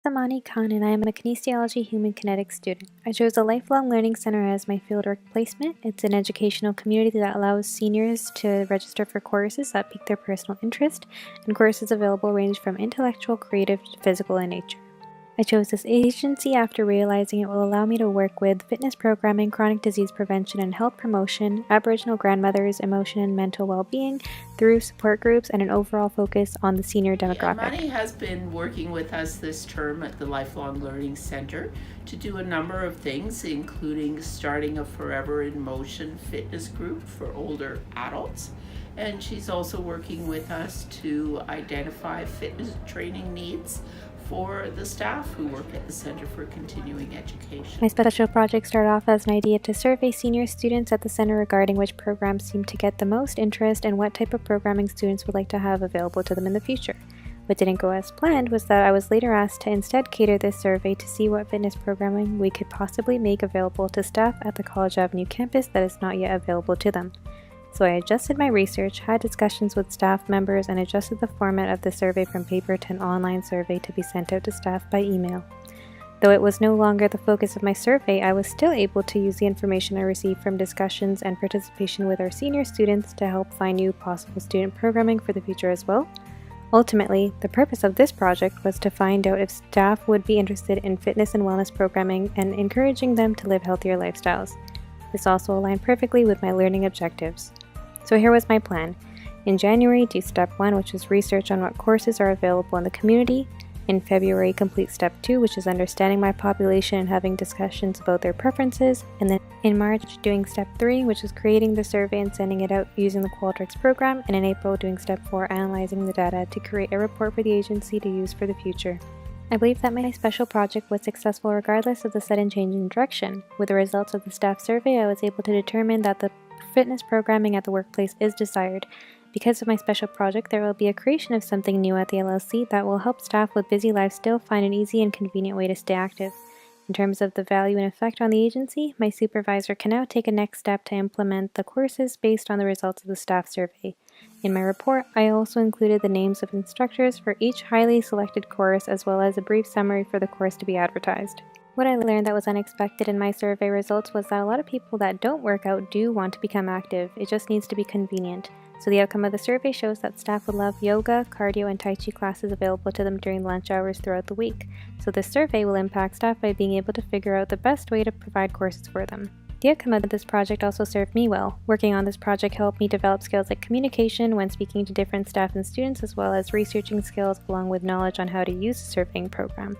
Amani and I am a kinesiology human kinetics student. I chose a lifelong learning center as my fieldwork placement. It's an educational community that allows seniors to register for courses that pique their personal interest, and courses available range from intellectual, creative, to physical in nature. I chose this agency after realizing it will allow me to work with fitness programming, chronic disease prevention and health promotion, Aboriginal grandmothers, emotion and mental well-being through support groups, and an overall focus on the senior demographic. Amani has been working with us this term at the Lifelong Learning Center to do a number of things, including starting a Forever in Motion fitness group for older adults. And she's also working with us to identify fitness training needs for the staff who work at the Center for Continuing Education. My special project started off as an idea to survey senior students at the center regarding which programs seem to get the most interest and what type of programming students would like to have available to them in the future. What didn't go as planned was that I was later asked to instead cater this survey to see what fitness programming we could possibly make available to staff at the College Avenue campus that is not yet available to them. So I adjusted my research, had discussions with staff members, and adjusted the format of the survey from paper to an online survey to be sent out to staff by email. Though it was no longer the focus of my survey, I was still able to use the information I received from discussions and participation with our senior students to help find new possible student programming for the future as well. Ultimately, the purpose of this project was to find out if staff would be interested in fitness and wellness programming and encouraging them to live healthier lifestyles. This also aligned perfectly with my learning objectives. So here was my plan. In January, do step 1, which is research on what courses are available in the community. In February, complete step 2, which is understanding my population and having discussions about their preferences. And then in March, doing step 3, which is creating the survey and sending it out using the Qualtrics program. And in April, doing step 4, analyzing the data to create a report for the agency to use for the future. I believe that my special project was successful regardless of the sudden change in direction. With the results of the staff survey, I was able to determine that the fitness programming at the workplace is desired. Because of my special project, there will be a creation of something new at the LLC that will help staff with busy lives still find an easy and convenient way to stay active. In terms of the value and effect on the agency, my supervisor can now take a next step to implement the courses based on the results of the staff survey. In my report, I also included the names of instructors for each highly selected course as well as a brief summary for the course to be advertised. What I learned that was unexpected in my survey results was that a lot of people that don't work out do want to become active. It just needs to be convenient. So the outcome of the survey shows that staff would love yoga, cardio, and Tai Chi classes available to them during lunch hours throughout the week. So this survey will impact staff by being able to figure out the best way to provide courses for them. The outcome of this project also served me well. Working on this project helped me develop skills like communication when speaking to different staff and students, as well as researching skills along with knowledge on how to use the surveying program.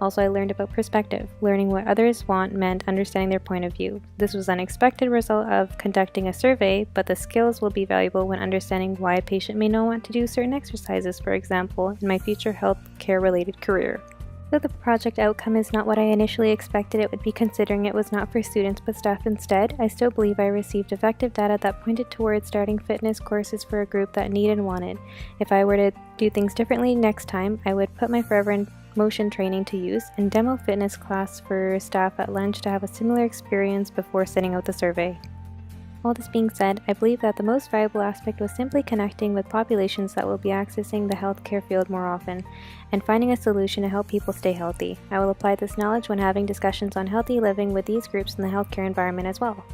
Also, I learned about perspective. Learning what others want meant understanding their point of view. This was an unexpected result of conducting a survey, but the skills will be valuable when understanding why a patient may not want to do certain exercises, for example, in my future health care-related career. Though the project outcome is not what I initially expected it would be, considering it was not for students but staff instead, I still believe I received effective data that pointed towards starting fitness courses for a group that needed and wanted. If I were to do things differently next time, I would put my Forever in Motion training to use and demo fitness class for staff at lunch to have a similar experience before sending out the survey. All this being said, I believe that the most valuable aspect was simply connecting with populations that will be accessing the healthcare field more often, and finding a solution to help people stay healthy. I will apply this knowledge when having discussions on healthy living with these groups in the healthcare environment as well.